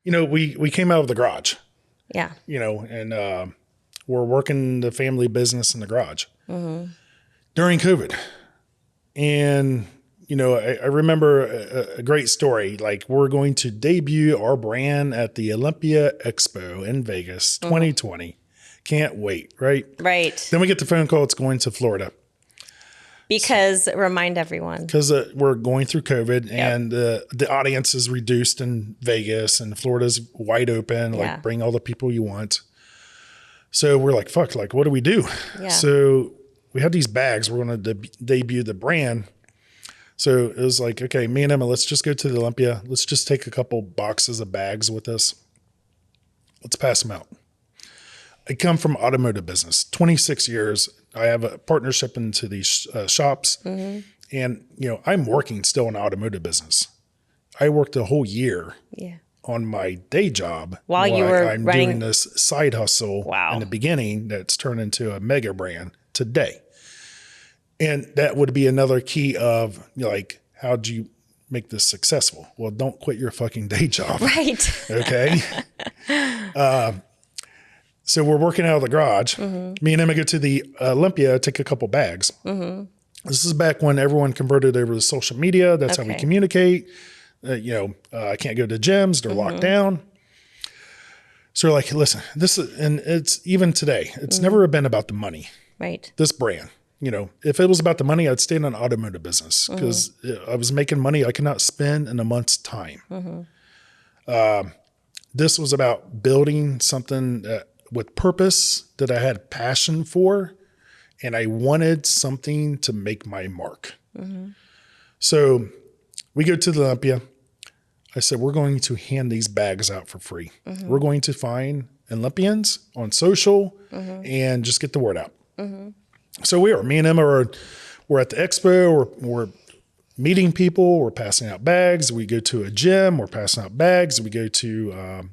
we came out of the garage, Yeah. And we're working the family business in the garage during COVID. And, I remember a great story. Like, we're going to debut our brand at the Olympia Expo in Vegas, 2020. Can't wait, right? Right. Then we get the phone call. It's going to Florida. Because remind everyone. Because we're going through COVID and the audience is reduced in Vegas and Florida's wide open. Like, bring all the people you want. So we're like, fuck, like, what do we do? Yeah. So we have these bags. We're going to debut the brand. So it was like, okay, me and Emma, let's just go to the Olympia. Let's just take a couple boxes of bags with us. Let's pass them out. I come from automotive business, 26 years. I have a partnership into these shops. And, I'm working still in automotive business. I worked a whole year on my day job while you were I'm doing this side hustle in the beginning that's turned into a mega brand today. And that would be another key of like, how do you make this successful? Well, don't quit your fucking day job. Right. Okay. So we're working out of the garage. Me and Emma go to the Olympia, take a couple bags. This is back when everyone converted over to social media. That's how we communicate. I can't go to gyms. They're locked down. So we're like, listen, and it's even today, it's never been about the money. Right. This brand, if it was about the money, I'd stay in an automotive business because I was making money I could not spend in a month's time. This was about building something with purpose that I had passion for, and I wanted something to make my mark. So we go to the Olympia. I said, we're going to hand these bags out for free. We're going to find Olympians on social and just get the word out. So me and Emma we're at the expo, we're meeting people, we're passing out bags. We go to a gym, we're passing out bags. We go to,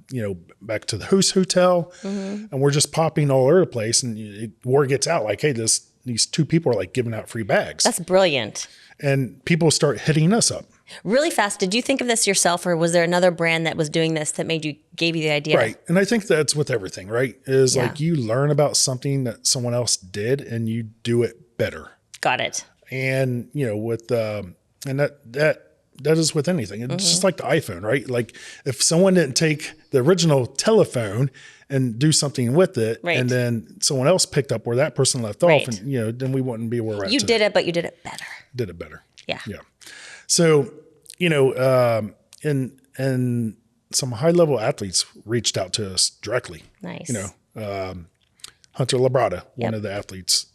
back to the host hotel and we're just popping all over the place. And word gets out like, hey, these two people are like giving out free bags. That's brilliant. And people start hitting us up. Really fast. Did you think of this yourself, or was there another brand that was doing this that gave you the idea? Right. And I think that's with everything, right? Is like you learn about something that someone else did and you do it better. Got it. And, with, and that is with anything. It's just like the iPhone, right? Like if someone didn't take the original telephone and do something with it, and then someone else picked up where that person left off, and, then we wouldn't be where we're at You today. did it, but you did it better. Did it better. Yeah. Yeah. So, and some high level athletes reached out to us directly. Nice. Hunter Labrada, one of the athletes,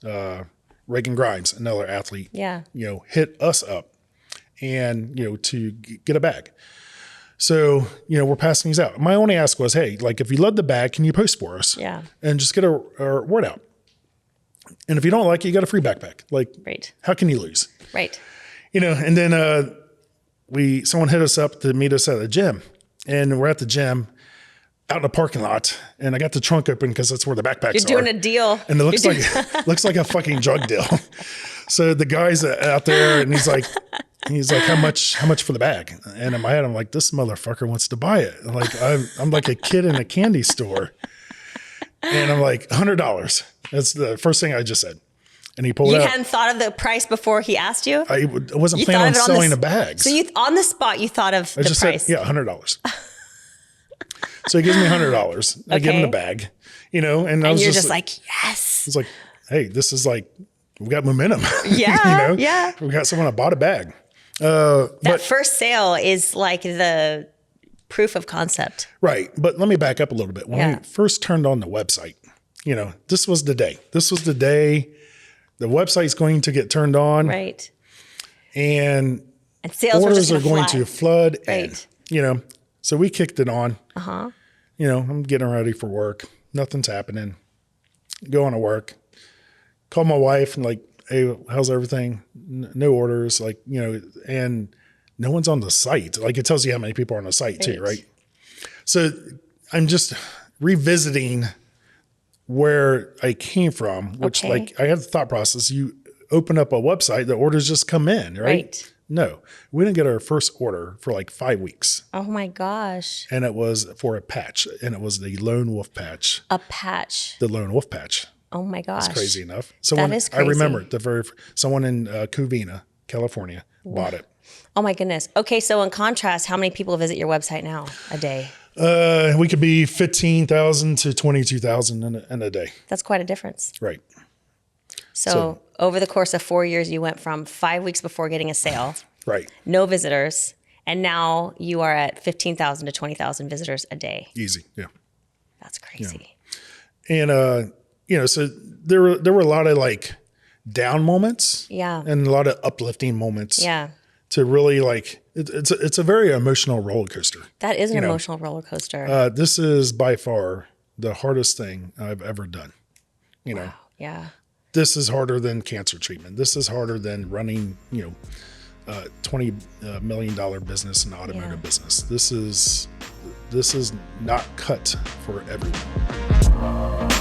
Reagan Grimes, another athlete, hit us up and, to get a bag. So, we're passing these out. My only ask was, hey, like if you love the bag, can you post for us? Yeah. And just get our word out. And if you don't like it, you got a free backpack. Like, how can you lose? Right. And then someone hit us up to meet us at the gym, and we're at the gym out in the parking lot, and I got the trunk open because that's where the backpacks are. You're doing a deal. And it looks like a fucking drug deal. So the guy's out there and he's like, how much for the bag? And in my head, I'm like, this motherfucker wants to buy it. Like I'm like a kid in a candy store. And I'm like, $100. That's the first thing I just said. And he pulled out. You hadn't thought of the price before he asked you? I wasn't planning on selling the bags. So on the spot, you thought of the price. Said, yeah, $100. So he gives me $100. I give him the bag, and you're just like, yes. It's like, hey, this is like, we got momentum. Yeah. Yeah. We got someone that bought a bag. That first sale is like the proof of concept. Right. But let me back up a little bit. When we first turned on the website, this was the day. This was the day the website's going to get turned on. Right. And sales orders are going to flood. Right. And, so we kicked it on. I'm getting ready for work. Nothing's happening. Going to work. Call my wife and like, hey, how's everything? No orders. Like, and no one's on the site. Like it tells you how many people are on the site too, right? So I'm just revisiting where I came from, which like I have the thought process. You open up a website, the orders just come in, right? No, we didn't get our first order for like 5 weeks. Oh my gosh. And it was for a patch, and it was the lone wolf patch. A patch. The lone wolf patch. Oh my gosh. That's crazy enough. Is crazy. I remember someone in Covina, California, bought it. Oh my goodness. Okay, so in contrast, how many people visit your website now a day? We could be 15,000 to 22,000 in a day. That's quite a difference. Right. So over the course of 4 years, you went from 5 weeks before getting a sale, Right. no visitors, and now you are at 15,000 to 20,000 visitors a day. Easy. Yeah. That's crazy. And, so there were a lot of like down moments. Yeah. And a lot of uplifting moments. Yeah. To really it's a very emotional roller coaster. That is an emotional roller coaster. This is by far the hardest thing I've ever done. Wow. Yeah. This is harder than cancer treatment. This is harder than running, $20 million business and automotive business. This is not cut for everyone.